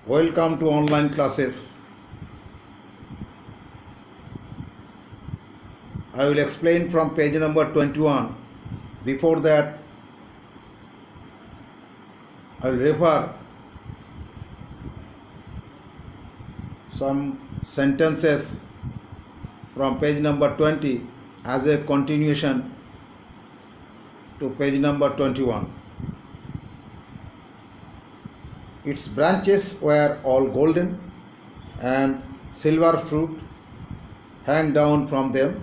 Welcome to online classes. I will explain from page number 21. Before that, I will refer some sentences from page number 20 as a continuation to page number 21. Its branches were all golden, and silver fruit hang down from them,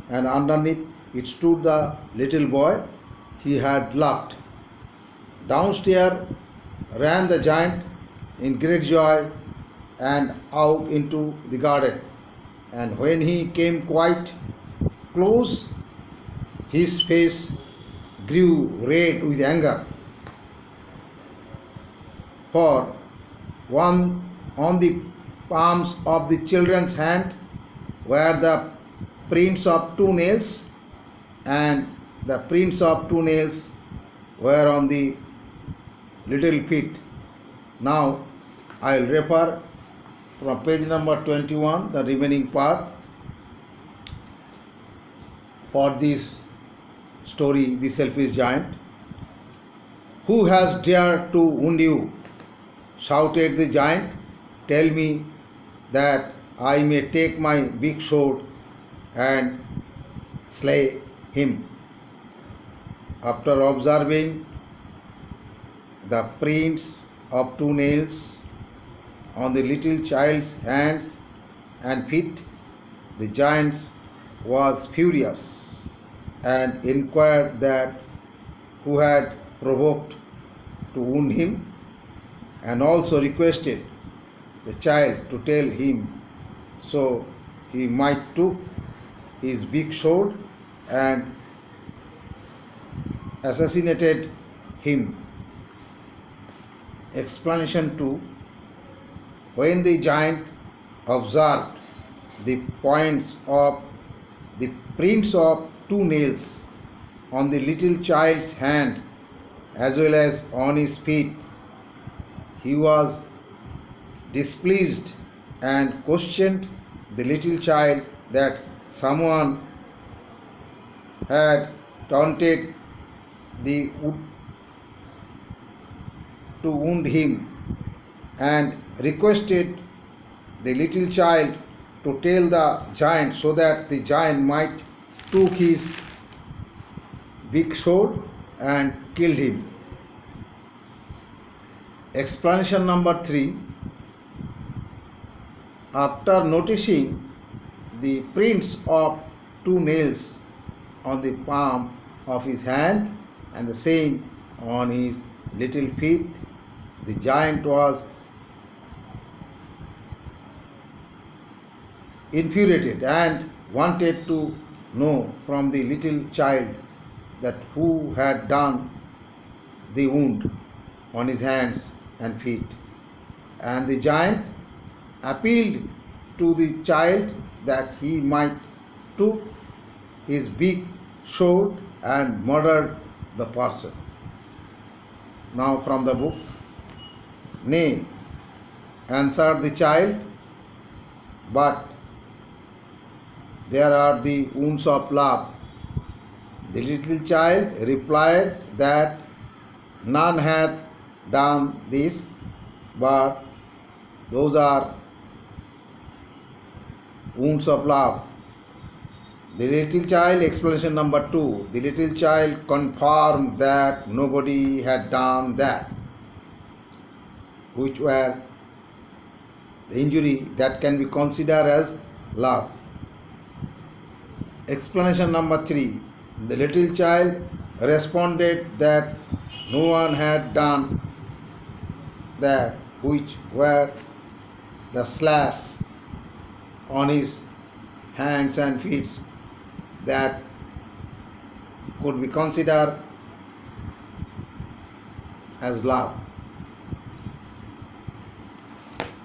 and underneath it stood the little boy he had loved. Downstairs ran the giant in great joy and out into the garden, and when he came quite close, his face grew red with anger. For on the palms of the children's hand were the prints of 2 nails, and the prints of 2 nails were on the little feet. Now I will refer from page number 21 the remaining part for this story, The Selfish Giant. "Who has dared to wound you?" shouted the giant. "Tell me, that I may take my big sword and slay him." After observing the prints of 2 nails on the little child's hands and feet, the giant was furious and inquired that who had provoked to wound him, and also requested the child to tell him, so he might took his big sword and assassinated him. Explanation 2. When the giant observed the points of the prints of 2 nails on the little child's hand as well as on his feet, he was displeased and questioned the little child that someone had taunted the wood to wound him, and requested the little child to tell the giant so that the giant might took his big sword and killed him. Explanation number 3. After noticing the prints of 2 nails on the palm of his hand and the same on his little feet, the giant was infuriated and wanted to know from the little child that who had done the wound on his hands and feet. And the giant appealed to the child that he might took his big sword and murdered the person. Now from the book. "Nay," answered the child, "but there are the wounds of love." The little child replied that none had done this, but those are wounds of love. The little child, explanation number 2. The little child confirmed that nobody had done that, which were the injury that can be considered as love. Explanation number 3. The little child responded that no one had done that, which were the slash on his hands and feet that could be considered as love.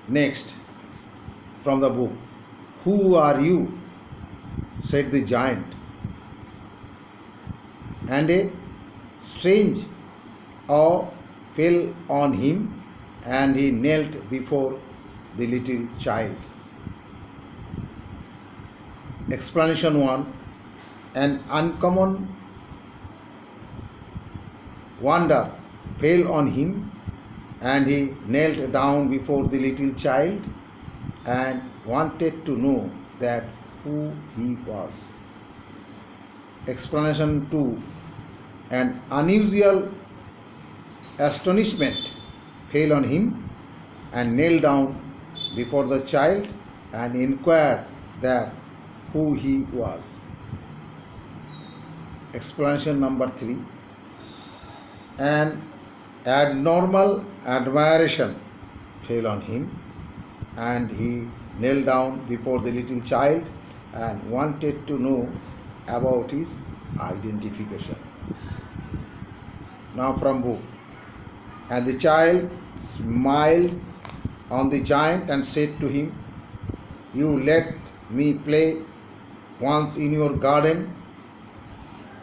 Next, from the book. "Who are you?" said the giant. And a strange awe fell on him, and he knelt before the little child. Explanation 1. An uncommon wonder fell on him, and he knelt down before the little child and wanted to know that who he was. Explanation 2. An unusual astonishment fell on him, and knelt down before the child and inquired that who he was. Explanation number 3. An abnormal admiration fell on him, and he knelt down before the little child and wanted to know about his identification. Now from book. And the child smiled on the giant and said to him, "You let me play once in your garden.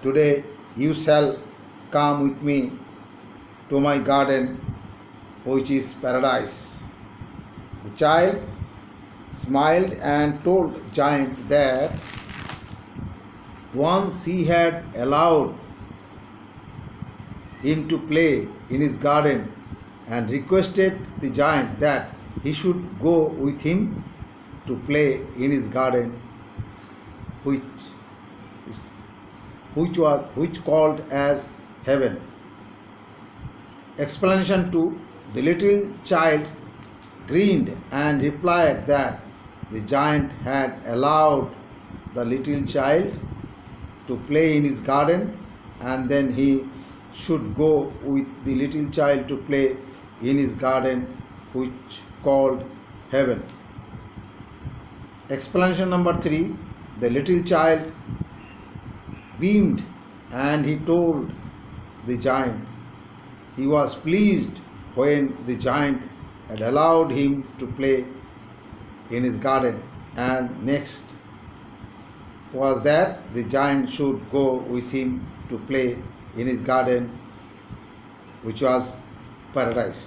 Today you shall come with me to my garden, which is paradise." The child smiled and told the giant that once he had allowed him to play in his garden, and requested the giant that he should go with him to play in his garden, which called as heaven. Explanation 2. The little child grinned and replied that the giant had allowed the little child to play in his garden, and then he should go with the little child to play in his garden, which called heaven. Explanation number 3. The little child beamed, and he told the giant he was pleased when the giant had allowed him to play in his garden, and next was that the giant should go with him to play in his garden, which was paradise.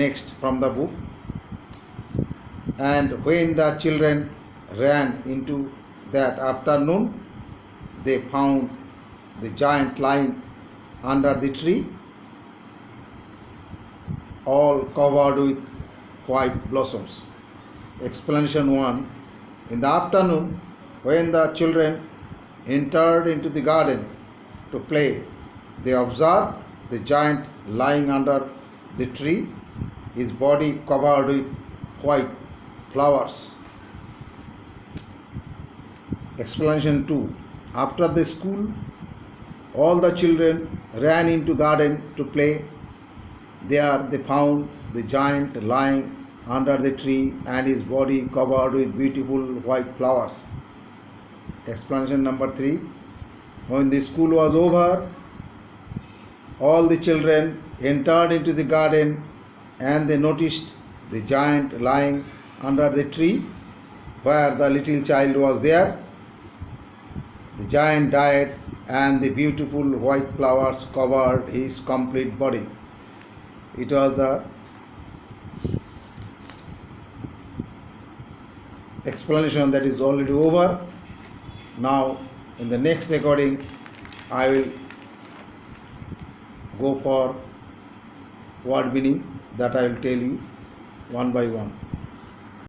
Next from the book. And when the children ran into that afternoon, they found the giant lying under the tree, all covered with white blossoms. Explanation 1. In the afternoon, when the children entered into the garden to play, they observed the giant lying under the tree, his body covered with white flowers. Explanation 2. After the school, all the children ran into garden to play. There they found the giant lying under the tree and his body covered with beautiful white flowers. Explanation number 3. When the school was over, all the children entered into the garden, and they noticed the giant lying under the tree where the little child was there. The giant died, and the beautiful white flowers covered his complete body. It was the explanation that is already over. Now in the next recording I will go for word meaning that I will tell you one by one.